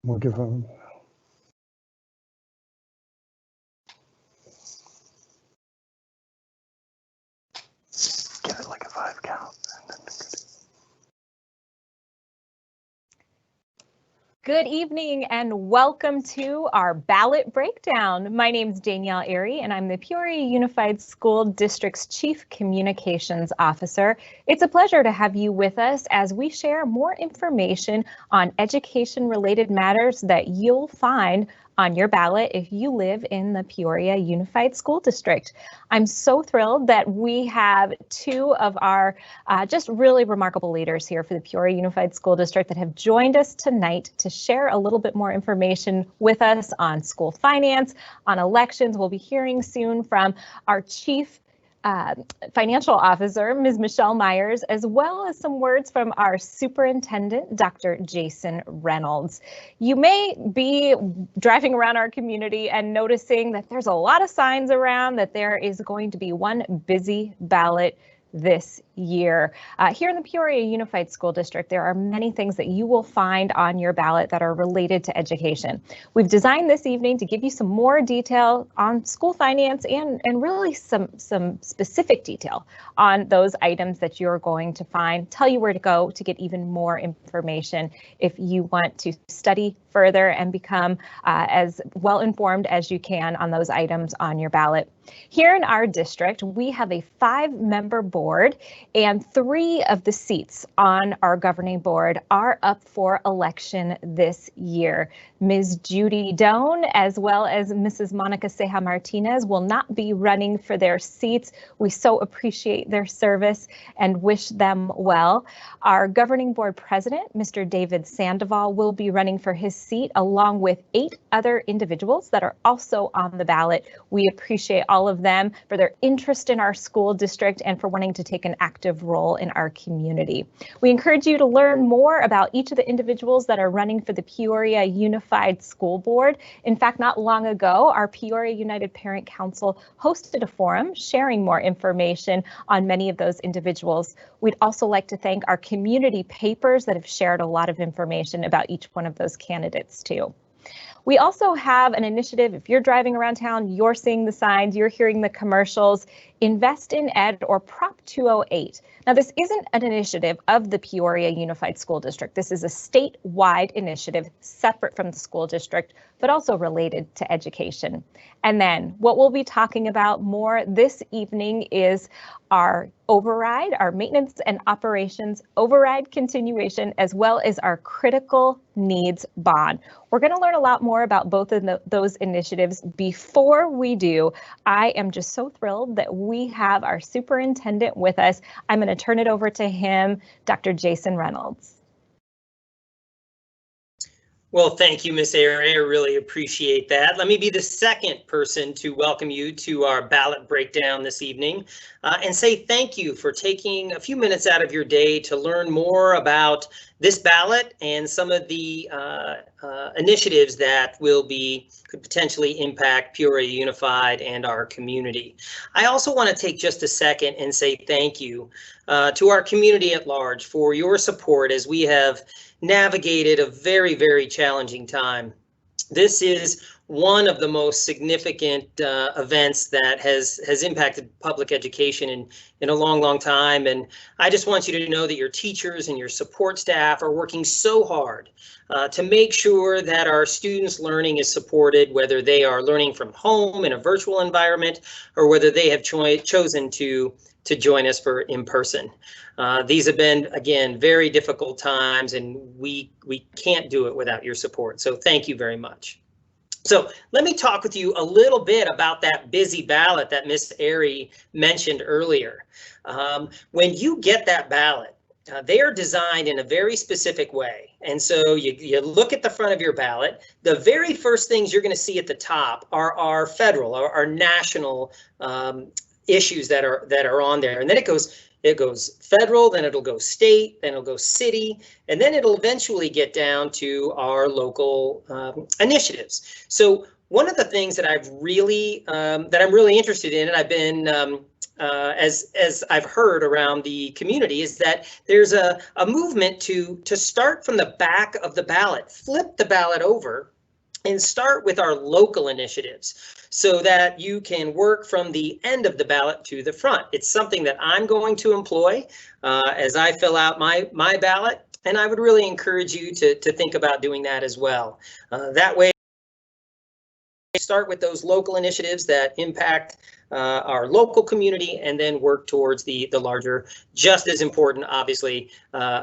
We'll give them. Give it like a 5 count. Good evening and welcome to our ballot breakdown. My name is Danielle Airy and I'm the Peoria Unified School District's Chief Communications Officer. It's a pleasure to have you with us as we share more information on education-related matters that you'll find on your ballot if you live in the Peoria Unified School District. I'm so thrilled that we have two of our just really remarkable leaders here for the Peoria Unified School District that have joined us tonight to share a little bit more information with us on school finance, on elections. We'll be hearing soon from our Chief Financial Officer, Ms. Michelle Myers, as well as some words from our Superintendent Dr. Jason Reynolds. You may be driving around our community and noticing that there's a lot of signs around that there is going to be one busy ballot this year. Here in the Peoria Unified School District, there are many things that you will find on your ballot that are related to education. We've designed this evening to give you some more detail on school finance and really some specific detail on those items that you're going to find, tell you where to go to get even more information if you want to study further and become as well informed as you can on those items on your ballot. Here in our district, we have a 5-member board and 3 of the seats on our governing board are up for election this year. Ms. Judy Doan, as well as Mrs. Monica Ceja Martinez, will not be running for their seats. We so appreciate their service and wish them well. Our governing board president, Mr. David Sandoval, will be running for his seat along with 8 other individuals that are also on the ballot. We appreciate all of them for their interest in our school district and for wanting to take an active role in our community. We encourage you to learn more about each of the individuals that are running for the Peoria Unified School Board. In fact, not long ago, our Peoria United Parent Council hosted a forum sharing more information on many of those individuals. We'd also like to thank our community papers that have shared a lot of information about each one of those candidates too. We also have an initiative. If you're driving around town, you're seeing the signs, you're hearing the commercials, Invest in Ed or Prop 208. Now, this isn't an initiative of the Peoria Unified School District. This is a statewide initiative separate from the school district, but also related to education. And then what we'll be talking about more this evening is our override, our maintenance and operations override continuation, as well as our critical needs bond. We're going to learn a lot more about both of those initiatives. Before we do, I am just so thrilled that we have our superintendent with us. I'm going to turn it over to him, Dr. Jason Reynolds. Well, thank you, Ms. Airy. I really appreciate that. Let me be the second person to welcome you to our ballot breakdown this evening and say thank you for taking a few minutes out of your day to learn more about this ballot and some of the initiatives that could potentially impact Peoria Unified and our community. I also want to take just a second and say thank you to our community at large for your support as we have navigated a very, very challenging time. This is one of the most significant events that has impacted public education in a long, long time. And I just want you to know that your teachers and your support staff are working so hard to make sure that our students' learning is supported, whether they are learning from home in a virtual environment or whether they have chosen to join us for in person. These have been, again, very difficult times, and we can't do it without your support. So thank you very much. So let me talk with you a little bit about that busy ballot that Ms. Airy mentioned earlier. When you get that ballot, they are designed in a very specific way. And so you look at the front of your ballot, the very first things you're going to see at the top are our federal or our national issues that are on there. And then it goes federal, then it'll go state, then it'll go city, and then it'll eventually get down to our local initiatives. So one of the things that I'm really interested in, and I've been as I've heard around the community, is that there's a movement to start from the back of the ballot, flip the ballot over, and start with our local initiatives so that you can work from the end of the ballot to the front. It's something that I'm going to employ as I fill out my ballot, and I would really encourage you to think about doing that as well. That way, start with those local initiatives that impact our local community, and then work towards the larger, just as important, obviously,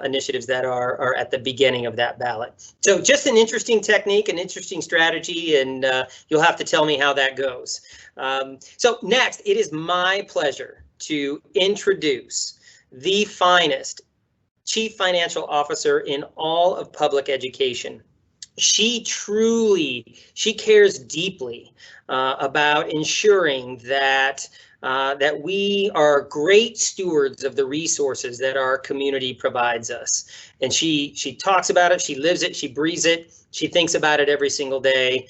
initiatives that are at the beginning of that ballot. So just an interesting technique, an interesting strategy, and you'll have to tell me how that goes. So next, it is my pleasure to introduce the finest Chief Financial Officer in all of public education. She cares deeply about ensuring that we are great stewards of the resources that our community provides us. And she talks about it, she lives it, she breathes it, she thinks about it every single day.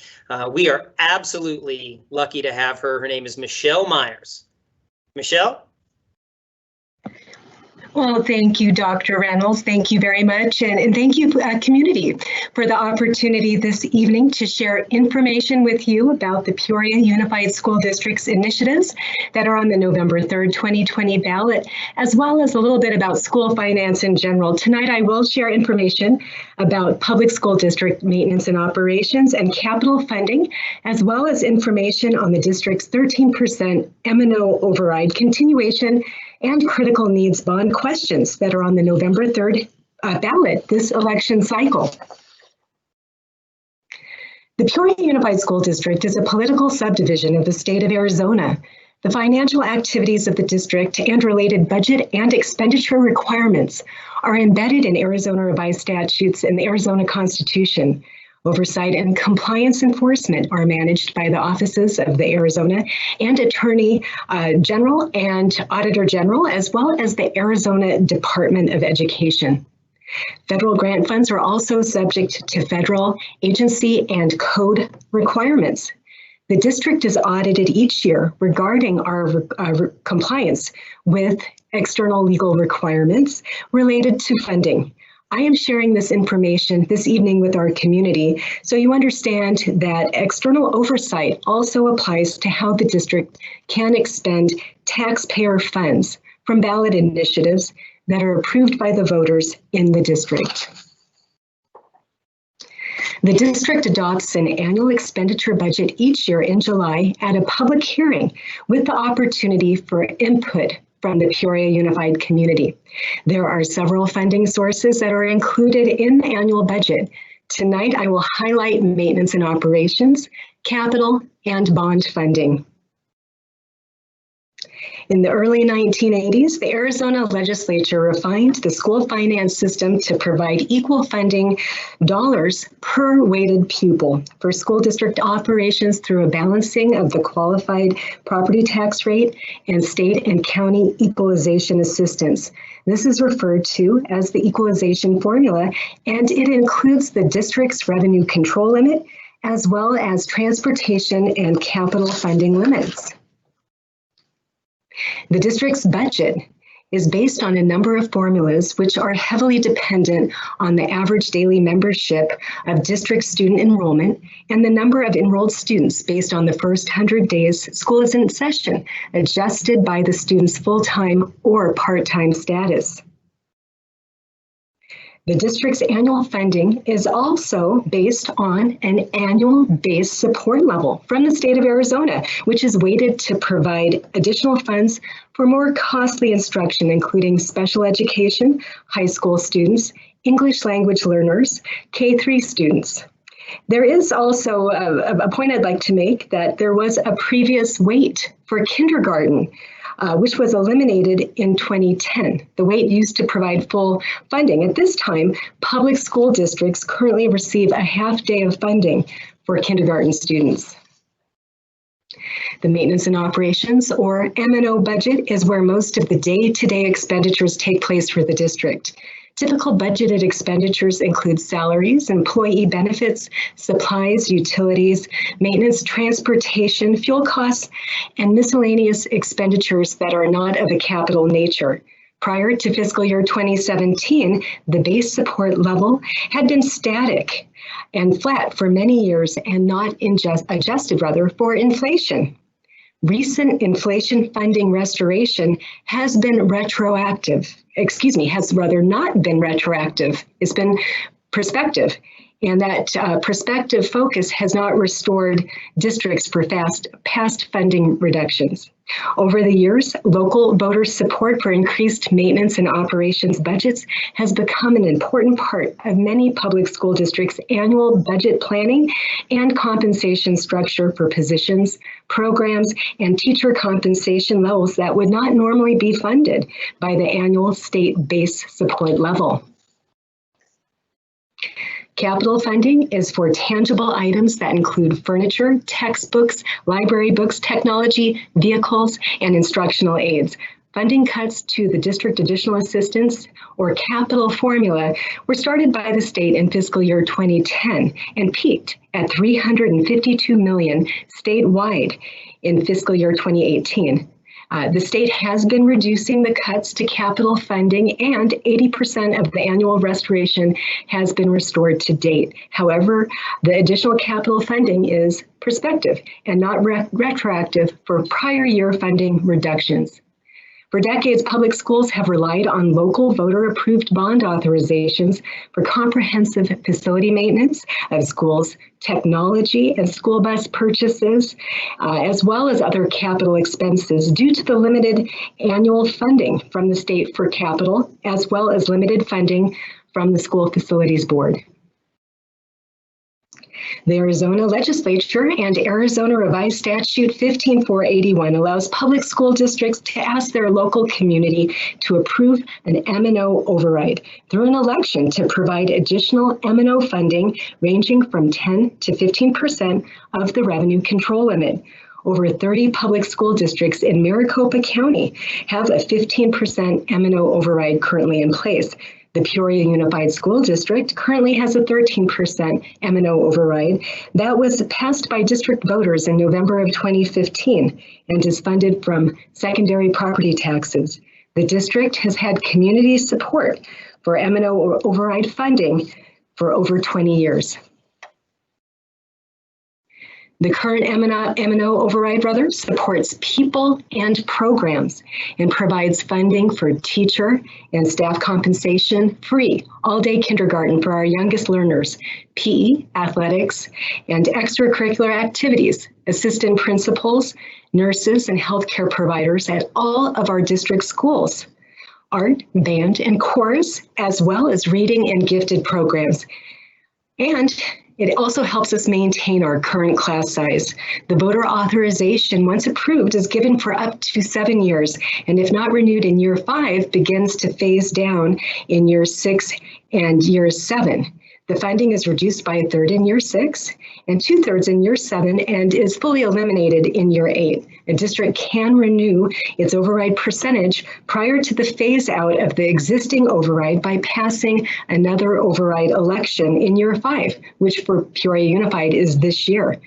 We are absolutely lucky to have her. Her name is Michelle Myers. Michelle? Well, thank you, Dr. Reynolds. Thank you very much. And thank you, community, for the opportunity this evening to share information with you about the Peoria Unified School District's initiatives that are on the November 3rd, 2020 ballot, as well as a little bit about school finance in general. Tonight, I will share information about public school district maintenance and operations and capital funding, as well as information on the district's 13% M&O override continuation and critical needs bond questions that are on the November 3rd ballot this election cycle. The Peoria Unified School District is a political subdivision of the state of Arizona. The financial activities of the district and related budget and expenditure requirements are embedded in Arizona revised statutes and the Arizona Constitution. Oversight and compliance enforcement are managed by the offices of the Arizona and Attorney General and Auditor General, as well as the Arizona Department of Education. Federal grant funds are also subject to federal agency and code requirements. The district is audited each year regarding our compliance with external legal requirements related to funding. I am sharing this information this evening with our community so you understand that external oversight also applies to how the district can expend taxpayer funds from ballot initiatives that are approved by the voters in the district. The district adopts an annual expenditure budget each year in July at a public hearing with the opportunity for input from the Peoria Unified community. There are several funding sources that are included in the annual budget. Tonight, I will highlight maintenance and operations, capital, and bond funding. In the early 1980s, the Arizona legislature refined the school finance system to provide equal funding dollars per weighted pupil for school district operations through a balancing of the qualified property tax rate and state and county equalization assistance. This is referred to as the equalization formula, and it includes the district's revenue control limit, as well as transportation and capital funding limits. The district's budget is based on a number of formulas which are heavily dependent on the average daily membership of district student enrollment and the number of enrolled students based on the first 100 days school is in session, adjusted by the student's full-time or part-time status. The district's annual funding is also based on an annual base support level from the state of Arizona, which is weighted to provide additional funds for more costly instruction, including special education, high school students, English language learners, K-3 students. There is also a point I'd like to make that there was a previous weight for kindergarten, which was eliminated in 2010. The weight used to provide full funding. At this time, public school districts currently receive a half day of funding for kindergarten students. The maintenance and operations, or M&O budget, is where most of the day-to-day expenditures take place for the district. Typical budgeted expenditures include salaries, employee benefits, supplies, utilities, maintenance, transportation, fuel costs, and miscellaneous expenditures that are not of a capital nature. Prior to fiscal year 2017, the base support level had been static and flat for many years and not adjusted for inflation. Recent inflation funding restoration has not been retroactive. It's been prospective. And that prospective focus has not restored districts for past funding reductions. Over the years, local voter support for increased maintenance and operations budgets has become an important part of many public school districts' annual budget planning and compensation structure for positions, programs, and teacher compensation levels that would not normally be funded by the annual state base support level. Capital funding is for tangible items that include furniture, textbooks, library books, technology, vehicles, and instructional aids. Funding cuts to the district additional assistance or capital formula were started by the state in fiscal year 2010 and peaked at $352 million statewide in fiscal year 2018. The state has been reducing the cuts to capital funding, and 80% of the annual restoration has been restored to date. However, the additional capital funding is prospective and not retroactive for prior year funding reductions. For decades, public schools have relied on local voter-approved bond authorizations for comprehensive facility maintenance of schools, technology, and school bus purchases, as well as other capital expenses due to the limited annual funding from the state for capital, as well as limited funding from the School Facilities Board. The Arizona Legislature and Arizona Revised Statute 15481 allows public school districts to ask their local community to approve an M&O override through an election to provide additional M&O funding ranging from 10 to 15% of the revenue control limit. Over 30 public school districts in Maricopa County have a 15% M&O override currently in place. The Peoria Unified School District currently has a 13% M&O override that was passed by district voters in November of 2015 and is funded from secondary property taxes. The district has had community support for M&O override funding for over 20 years. The current M&O override, supports people and programs and provides funding for teacher and staff compensation, free all-day kindergarten for our youngest learners, PE, athletics, and extracurricular activities, assistant principals, nurses, and healthcare providers at all of our district schools, art, band, and chorus, as well as reading and gifted programs. And it also helps us maintain our current class size. The voter authorization, once approved, is given for up to 7 years, and if not renewed in year 5, begins to phase down in year 6 and year 7. The funding is reduced by 1/3 in year 6 and 2/3 in year 7 and is fully eliminated in year 8. A district can renew its override percentage prior to the phase out of the existing override by passing another override election in year 5, which for Peoria Unified is this year.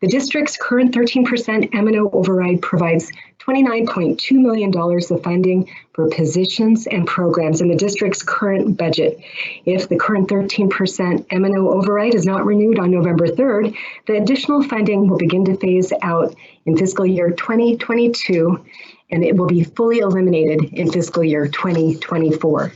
The district's current 13% M&O override provides $29.2 million of funding for positions and programs in the district's current budget. If the current 13% M&O override is not renewed on November 3rd, the additional funding will begin to phase out in fiscal year 2022, and it will be fully eliminated in fiscal year 2024.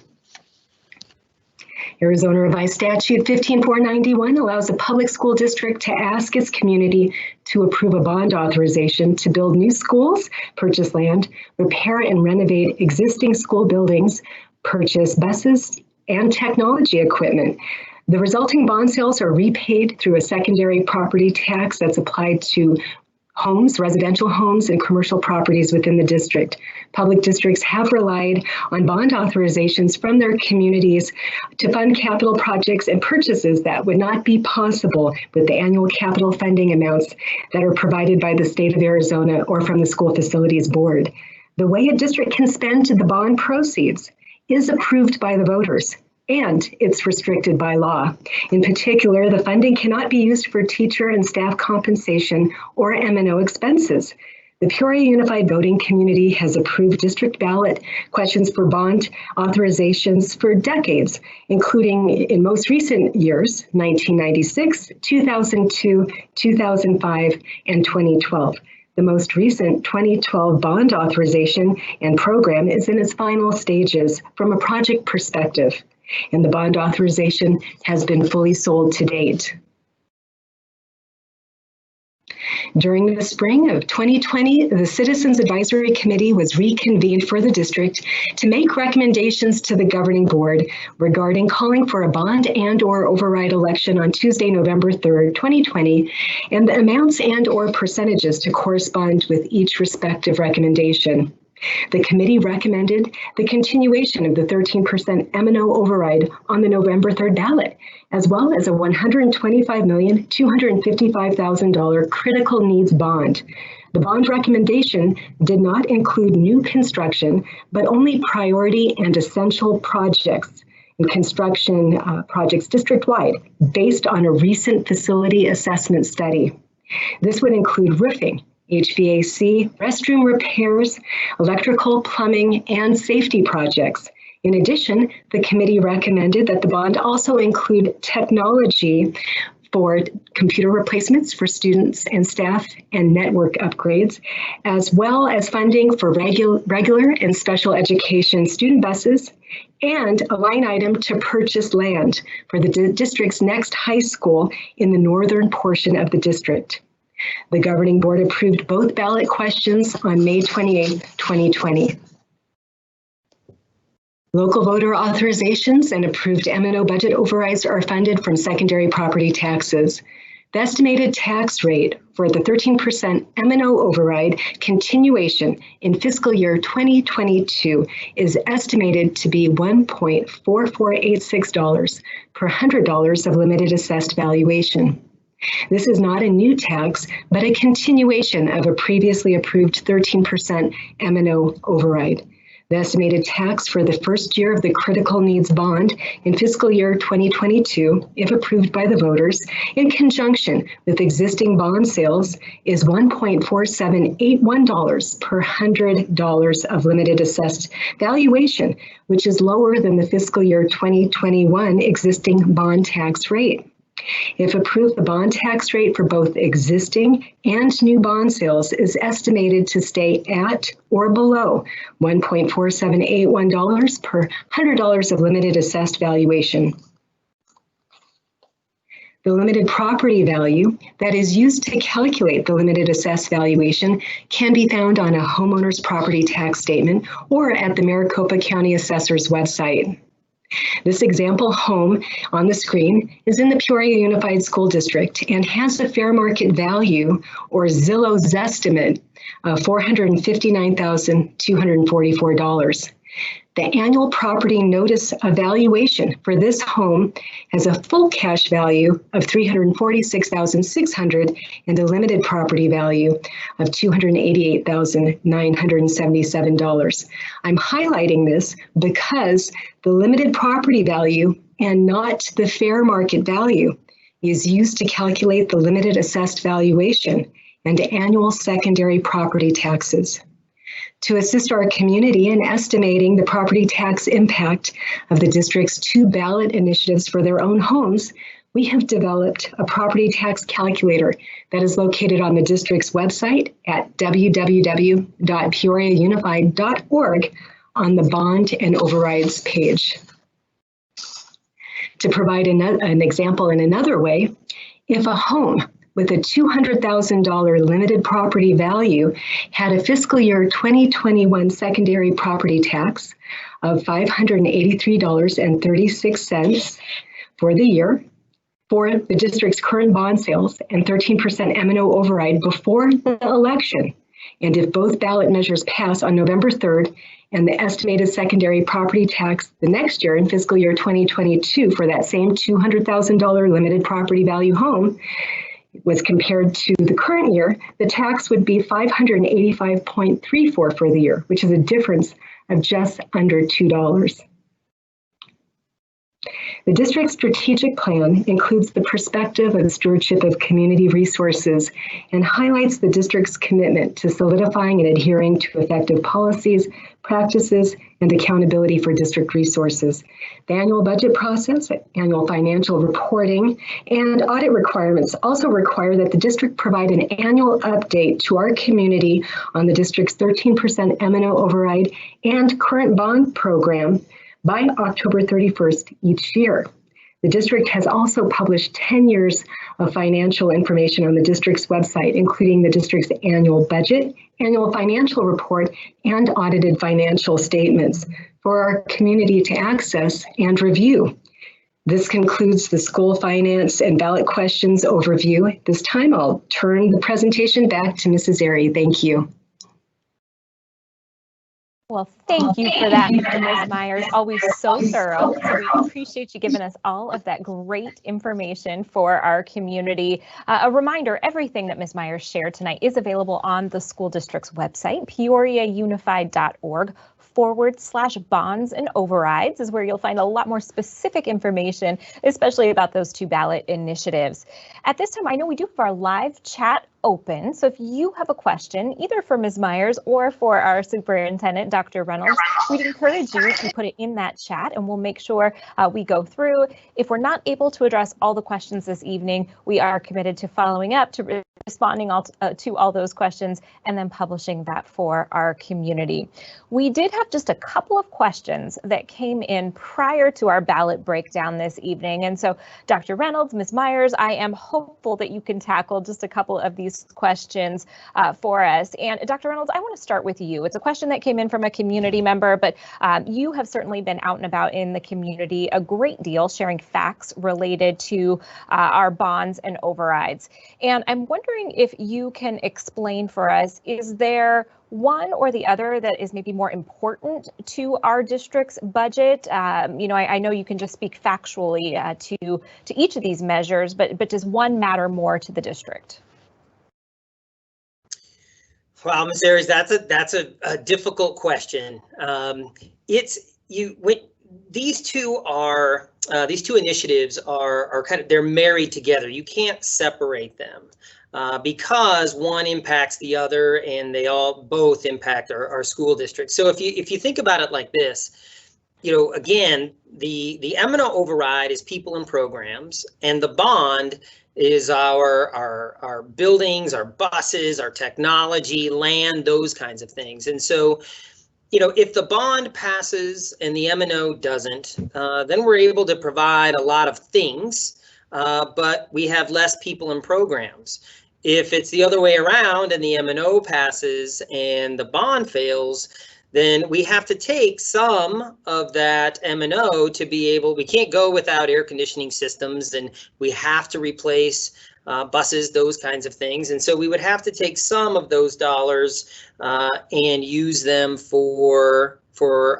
Arizona Revised Statute 15491 allows a public school district to ask its community to approve a bond authorization to build new schools, purchase land, repair and renovate existing school buildings, purchase buses, and technology equipment. The resulting bond sales are repaid through a secondary property tax that's applied to homes, residential homes, and commercial properties within the district. Public districts have relied on bond authorizations from their communities to fund capital projects and purchases that would not be possible with the annual capital funding amounts that are provided by the state of Arizona or from the School Facilities Board. The way a district can spend the bond proceeds is approved by the voters. and it's restricted by law. In particular, the funding cannot be used for teacher and staff compensation or M&O expenses. The Peoria Unified voting community has approved district ballot questions for bond authorizations for decades, including in most recent years, 1996, 2002, 2005, and 2012. The most recent 2012 bond authorization and program is in its final stages from a project perspective, and the bond authorization has been fully sold to date. During the spring of 2020, the Citizens Advisory Committee was reconvened for the district to make recommendations to the governing board regarding calling for a bond and/or override election on Tuesday, November 3rd, 2020, and the amounts and/or percentages to correspond with each respective recommendation. The committee recommended the continuation of the 13% M&O override on the November 3rd ballot, as well as a $125,255,000 critical needs bond. The bond recommendation did not include new construction, but only priority and essential projects and construction projects district-wide based on a recent facility assessment study. This would include roofing, HVAC, restroom repairs, electrical, plumbing, and safety projects. In addition, the committee recommended that the bond also include technology for computer replacements for students and staff and network upgrades, as well as funding for regular and special education student buses, and a line item to purchase land for the district's next high school in the northern portion of the district. The governing board approved both ballot questions on May 28, 2020. Local voter authorizations and approved M&O budget overrides are funded from secondary property taxes. The estimated tax rate for the 13% M&O override continuation in fiscal year 2022 is estimated to be $1.4486 per $100 of limited assessed valuation. This is not a new tax, but a continuation of a previously approved 13% M&O override. The estimated tax for the first year of the critical needs bond in fiscal year 2022, if approved by the voters, in conjunction with existing bond sales, is $1.4781 per $100 of limited assessed valuation, which is lower than the fiscal year 2021 existing bond tax rate. If approved, the bond tax rate for both existing and new bond sales is estimated to stay at or below $1.4781 per $100 of limited assessed valuation. The limited property value that is used to calculate the limited assessed valuation can be found on a homeowner's property tax statement or at the Maricopa County Assessor's website. This example home on the screen is in the Peoria Unified School District and has a fair market value, or Zillow's estimate, of $459,244. The annual property notice evaluation for this home has a full cash value of $346,600 and a limited property value of $288,977. I'm highlighting this because the limited property value and not the fair market value is used to calculate the limited assessed valuation and annual secondary property taxes. To assist our community in estimating the property tax impact of the district's two ballot initiatives for their own homes, we have developed a property tax calculator that is located on the district's website at www.peoriaunified.org on the Bond and Overrides page. To provide an example in another way, if a home with a $200,000 limited property value had a fiscal year 2021 secondary property tax of $583.36 for the year for the district's current bond sales and 13% M&O override before the election. And if both ballot measures pass on November 3rd and the estimated secondary property tax the next year in fiscal year 2022 for that same $200,000 limited property value home was compared to the current year, the tax would be $585.34 for the year, which is a difference of just under $2. The district's strategic plan includes the perspective and stewardship of community resources and highlights the district's commitment to solidifying and adhering to effective policies, practices, and accountability for district resources. The annual budget process, annual financial reporting, and audit requirements also require that the district provide an annual update to our community on the district's 13% M&O override and current bond program by October 31st each year. The district has also published 10 years of financial information on the district's website, including the district's annual budget, annual financial report, and audited financial statements for our community to access and review. This concludes the school finance and ballot questions overview. This time I'll turn the presentation back to Mrs. Airy. Thank you. Well, thank you for that, Ms. Myers. Always so thorough. So we appreciate you giving us all of that great information for our community. A reminder, everything that Ms. Myers shared tonight is available on the school district's website, peoriaunified.org/bonds and overrides is where you'll find a lot more specific information, especially about those two ballot initiatives. At this time, I know we do have our live chat open. So if you have a question, either for Ms. Myers or for our Superintendent, Dr. Reynolds, we'd encourage you to put it in that chat and we'll make sure we go through. If we're not able to address all the questions this evening, we are committed to following up, to responding to all those questions and then publishing that for our community. We did have just a couple of questions that came in prior to our ballot breakdown this evening. And so Dr. Reynolds, Ms. Myers, I am hopeful that you can tackle just a couple of these questions for us. And Dr. Reynolds, I want to start with you. It's a question that came in from a community member, but you have certainly been out and about in the community a great deal, sharing facts related to our bonds and overrides. And I'm wondering if you can explain for us, is there one or the other that is maybe more important to our district's budget? I know you can just speak factually to each of these measures, but does one matter more to the district? Wow, Ms. Ayers, that's a difficult question. These two initiatives are they're married together. You can't separate them because one impacts the other, and they both impact our school district. So if you think about it like this, again, the M&O override is people and programs, and the bond is our buildings, our buses, our technology, land, those kinds of things. And so, if the bond passes and the M&O doesn't, then we're able to provide a lot of things, but we have less people and programs. If it's the other way around and the M&O passes and the bond fails, then we have to take some of that M&O to be able, we can't go without air conditioning systems, and we have to replace buses, those kinds of things. And so we would have to take some of those dollars and use them for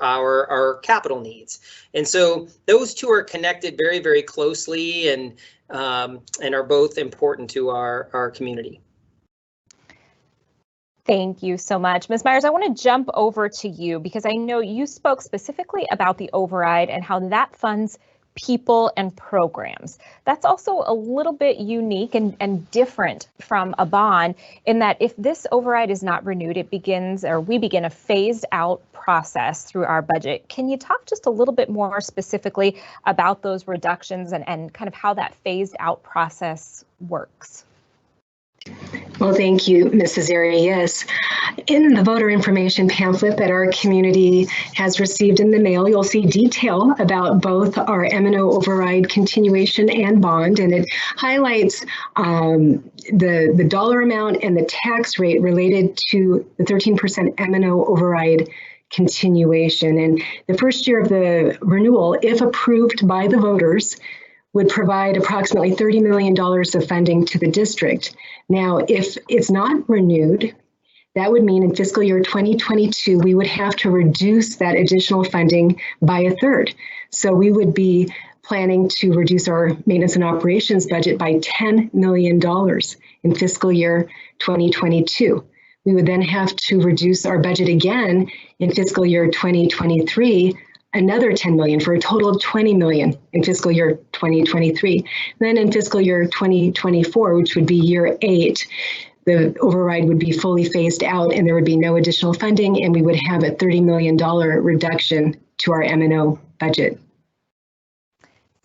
our capital needs. And so those two are connected very, very closely and are both important to our community. Thank you so much. Ms. Myers, I want to jump over to you because I know you spoke specifically about the override and how that funds people and programs. That's also a little bit unique and different from a bond in that if this override is not renewed, we begin a phased out process through our budget. Can you talk just a little bit more specifically about those reductions and kind of how that phased out process works? Well, thank you, Mrs. Airy. Yes, in the voter information pamphlet that our community has received in the mail, you'll see detail about both our M&O override continuation and bond, and it highlights the dollar amount and the tax rate related to the 13% M&O override continuation. And the first year of the renewal, if approved by the voters, would provide approximately $30 million of funding to the district. Now, if it's not renewed, that would mean in fiscal year 2022, we would have to reduce that additional funding by a third. So we would be planning to reduce our maintenance and operations budget by $10 million in fiscal year 2022. We would then have to reduce our budget again in fiscal year 2023 another 10 million for a total of 20 million in fiscal year 2023. Then in fiscal year 2024, which would be year 8, the override would be fully phased out and there would be no additional funding, and we would have a $30 million reduction to our M&O budget.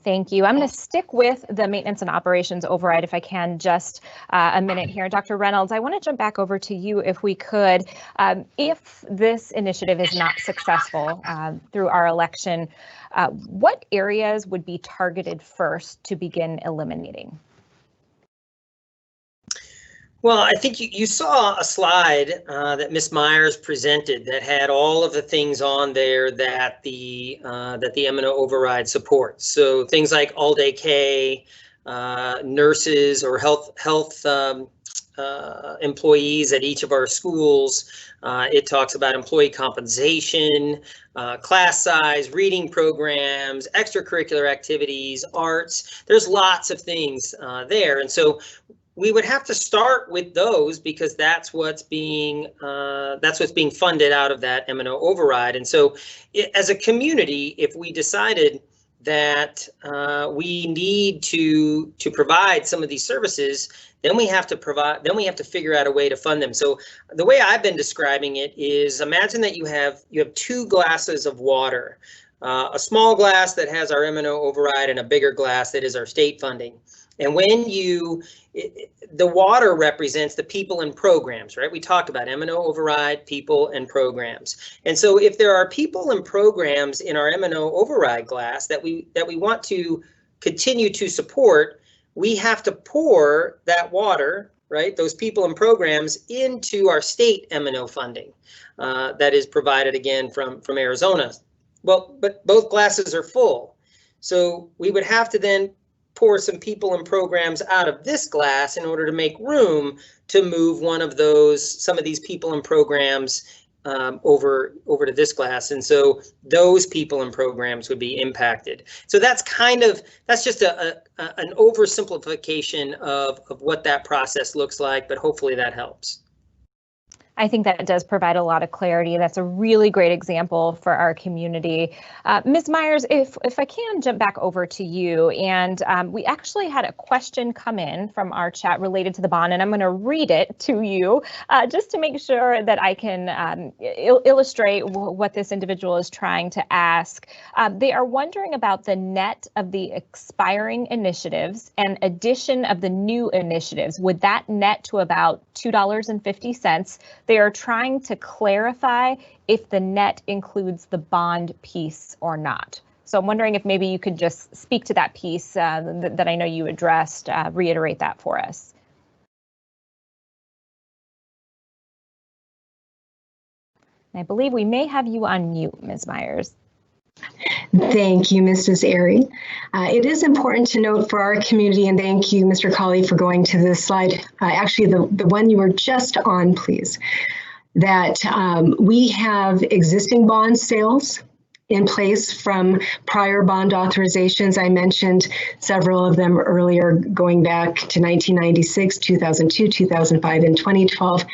Thank you. I'm going to stick with the maintenance and operations override if I can, just a minute here. Dr. Reynolds, I want to jump back over to you if we could. If this initiative is not successful through our election, what areas would be targeted first to begin eliminating? Well, I think you saw a slide that Ms. Myers presented that had all of the things on there that the M&O override supports. So things like all-day K, nurses or health employees at each of our schools. It talks about employee compensation, class size, reading programs, extracurricular activities, arts. There's lots of things there, and so we would have to start with those because that's what's being funded out of that M&O override. And so, as a community, if we decided that we need to provide some of these services, then we have to figure out a way to fund them. So the way I've been describing it is, imagine that you have 2 glasses of water, a small glass that has our M&O override and a bigger glass that is our state funding. And when the water represents the people and programs, right? We talked about M&O override, people and programs. And so if there are people and programs in our M&O override glass that we want to continue to support, we have to pour that water, right? Those people and programs into our state M&O funding that is provided again from Arizona. Well, but both glasses are full. So we would have to then pour some people and programs out of this glass in order to make room to move some of these people and programs over to this glass. And so those people and programs would be impacted. So that's just an oversimplification of what that process looks like, but hopefully that helps. I think that does provide a lot of clarity. That's a really great example for our community. Ms. Myers, if I can jump back over to you, and we actually had a question come in from our chat related to the bond, and I'm going to read it to you just to make sure that I can illustrate what this individual is trying to ask. They are wondering about the net of the expiring initiatives and addition of the new initiatives. Would that net to about $2.50? They are trying to clarify if the net includes the bond piece or not. So I'm wondering if maybe you could just speak to that piece that I know you addressed, reiterate that for us. I believe we may have you on mute, Ms. Myers. Thank you, Mrs. Airy. It is important to note for our community, and thank you, Mr. Colley, for going to this slide, actually the one you were just on, please, that we have existing bond sales in place from prior bond authorizations. I mentioned several of them earlier, going back to 1996, 2002, 2005, and 2012,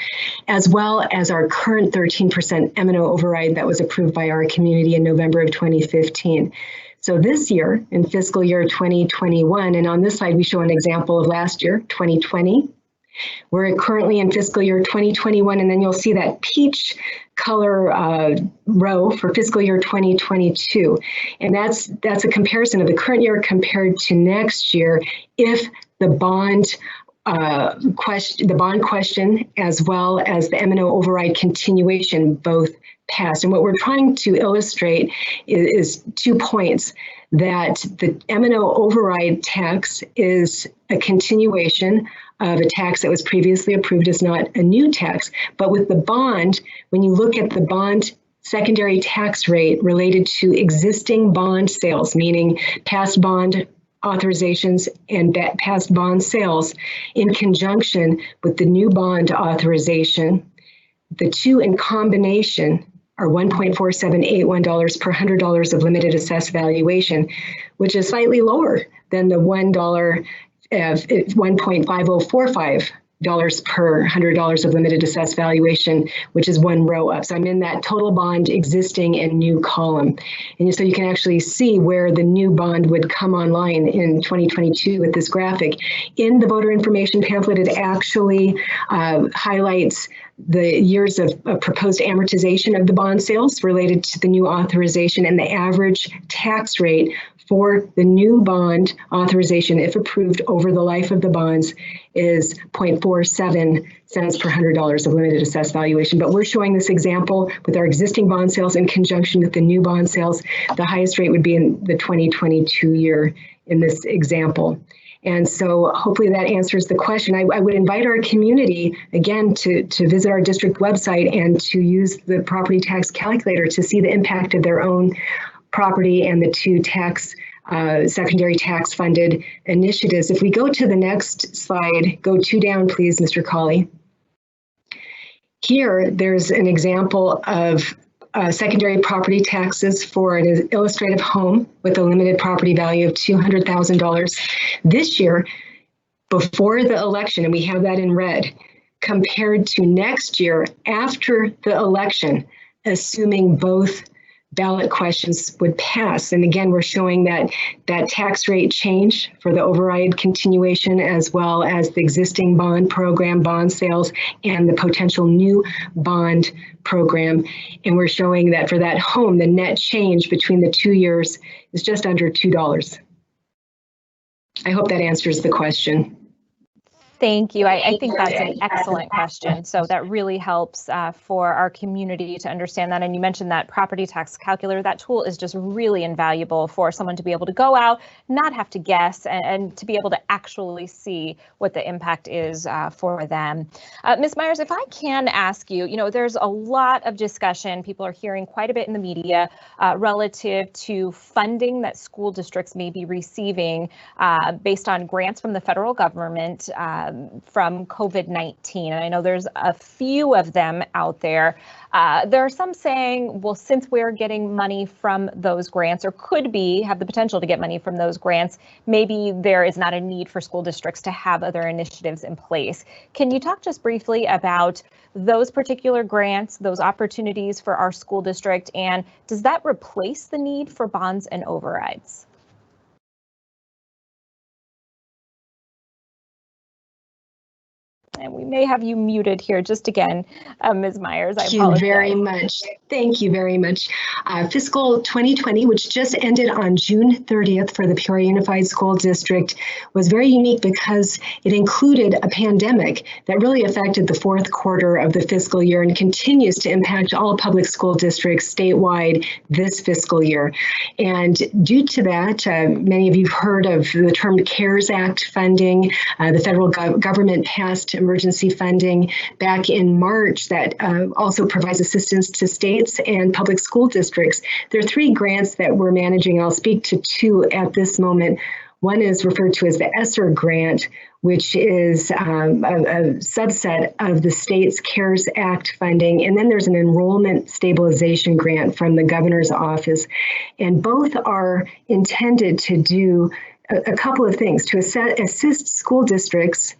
as well as our current 13% M&O override that was approved by our community in November of 2015. So this year, in fiscal year 2021, and on this slide we show an example of last year, 2020. We're currently in fiscal year 2021, and then you'll see that peach color row for fiscal year 2022. And that's a comparison of the current year compared to next year if the bond question as well as the M&O override continuation both passed. And what we're trying to illustrate is 2 points: that the M&O override tax is a continuation of a tax that was previously approved, is not a new tax. But with the bond, when you look at the bond secondary tax rate related to existing bond sales, meaning past bond authorizations and past bond sales, in conjunction with the new bond authorization, the two in combination are $1.4781 per $100 of limited assessed valuation, which is slightly lower than the $1.5045 per $100 of limited assessed valuation, which is one row up. So I'm in that total bond existing and new column. And so you can actually see where the new bond would come online in 2022 with this graphic. In the voter information pamphlet, it actually highlights the years of proposed amortization of the bond sales related to the new authorization, and the average tax rate for the new bond authorization, if approved over the life of the bonds, is 0.47 cents per $100 of limited assessed valuation. But we're showing this example with our existing bond sales in conjunction with the new bond sales. The highest rate would be in the 2022 year in this example. And so hopefully that answers the question. I would invite our community, again, to visit our district website and to use the property tax calculator to see the impact of their own property and the two secondary tax funded initiatives. If we go to the next slide, go two down, please, Mr. Colley. Here, there's an example of secondary property taxes for an illustrative home with a limited property value of $200,000 this year before the election, and we have that in red, compared to next year after the election, assuming both ballot questions would pass. And again, we're showing that tax rate change for the override continuation, as well as the existing bond program, bond sales, and the potential new bond program. And we're showing that for that home, the net change between the 2 years is just under $2. I hope that answers the question. Thank you. I think that's an excellent question. So that really helps for our community to understand that. And you mentioned that property tax calculator. That tool is just really invaluable for someone to be able to go out, not have to guess, and to be able to actually see what the impact is for them. Ms. Myers, if I can ask you, there's a lot of discussion. People are hearing quite a bit in the media relative to funding that school districts may be receiving based on grants from the federal government from COVID-19. And I know there's a few of them out there. There are some saying, well, since we're getting money from those grants, or could have the potential to get money from those grants, maybe there is not a need for school districts to have other initiatives in place. Can you talk just briefly about those particular grants, those opportunities for our school district, and does that replace the need for bonds and overrides? And we may have you muted here just again, Ms. Myers. I apologize. Thank you very much. Thank you very much. Fiscal 2020, which just ended on June 30th for the Peoria Unified School District, was very unique because it included a pandemic that really affected the fourth quarter of the fiscal year and continues to impact all public school districts statewide this fiscal year. And due to that, many of you have heard of the term CARES Act funding. The federal government passed emergency funding back in March that also provides assistance to states and public school districts. There are three grants that we're managing. I'll speak to two at this moment. One is referred to as the ESSER grant, which is a subset of the state's CARES Act funding. And then there's an enrollment stabilization grant from the governor's office. And both are intended to do a couple of things: to assist school districts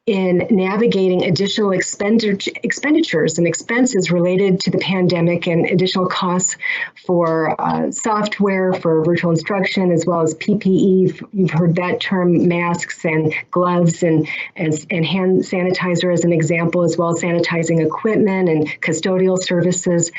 in navigating additional expenditures and expenses related to the pandemic and additional costs for software, for virtual instruction, as well as PPE. You've heard that term, masks and gloves and hand sanitizer as an example, as well as sanitizing equipment and custodial services.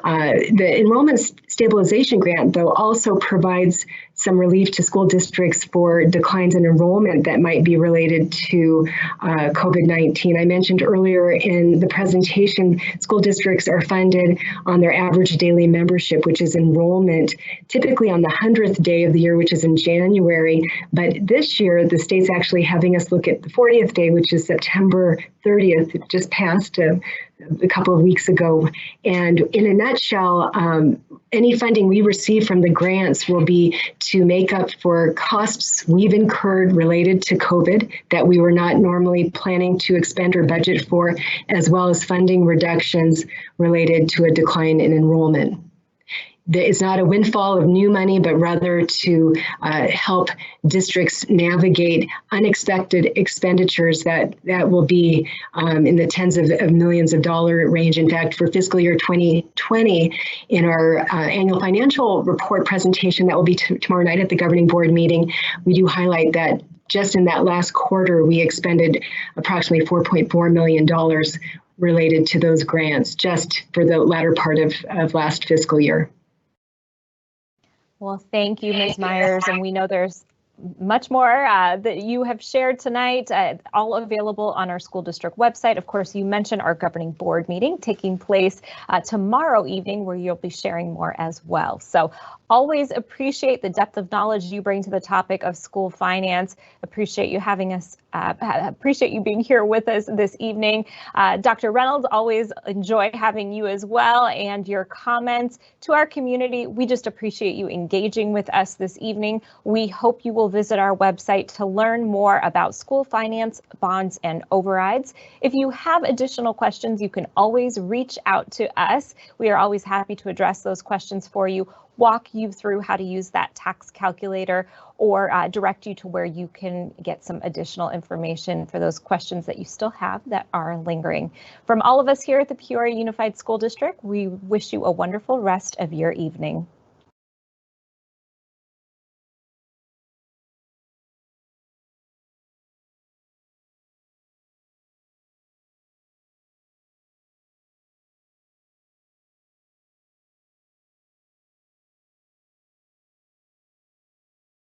The enrollment stabilization grant, though, also provides some relief to school districts for declines in enrollment that might be related to COVID-19. I mentioned earlier in the presentation, school districts are funded on their average daily membership, which is enrollment, typically on the 100th day of the year, which is in January. But this year, the state's actually having us look at the 40th day, which is September 30th. It just passed a couple of weeks ago. And in a nutshell, any funding we receive from the grants will be to make up for costs we've incurred related to COVID that we were not normally planning to expend or budget for, as well as funding reductions related to a decline in enrollment. It's not a windfall of new money, but rather to help districts navigate unexpected expenditures that will be in the tens of millions of dollar range. In fact, for fiscal year 2020, in our annual financial report presentation that will be tomorrow night at the governing board meeting, we do highlight that just in that last quarter, we expended approximately $4.4 million related to those grants just for the latter part of last fiscal year. Well, thank you, Ms. Myers, and we know there's much more that you have shared tonight, all available on our school district website. Of course, you mentioned our governing board meeting taking place tomorrow evening, where you'll be sharing more as well. So always appreciate the depth of knowledge you bring to the topic of school finance. Appreciate you having us, appreciate you being here with us this evening. Dr. Reynolds, always enjoy having you as well and your comments to our community. We just appreciate you engaging with us this evening. We hope you will visit our website to learn more about school finance, bonds, and overrides. If you have additional questions, you can always reach out to us. We are always happy to address those questions for you, walk you through how to use that tax calculator, or direct you to where you can get some additional information for those questions that you still have that are lingering. From all of us here at the Peoria Unified School District, we wish you a wonderful rest of your evening.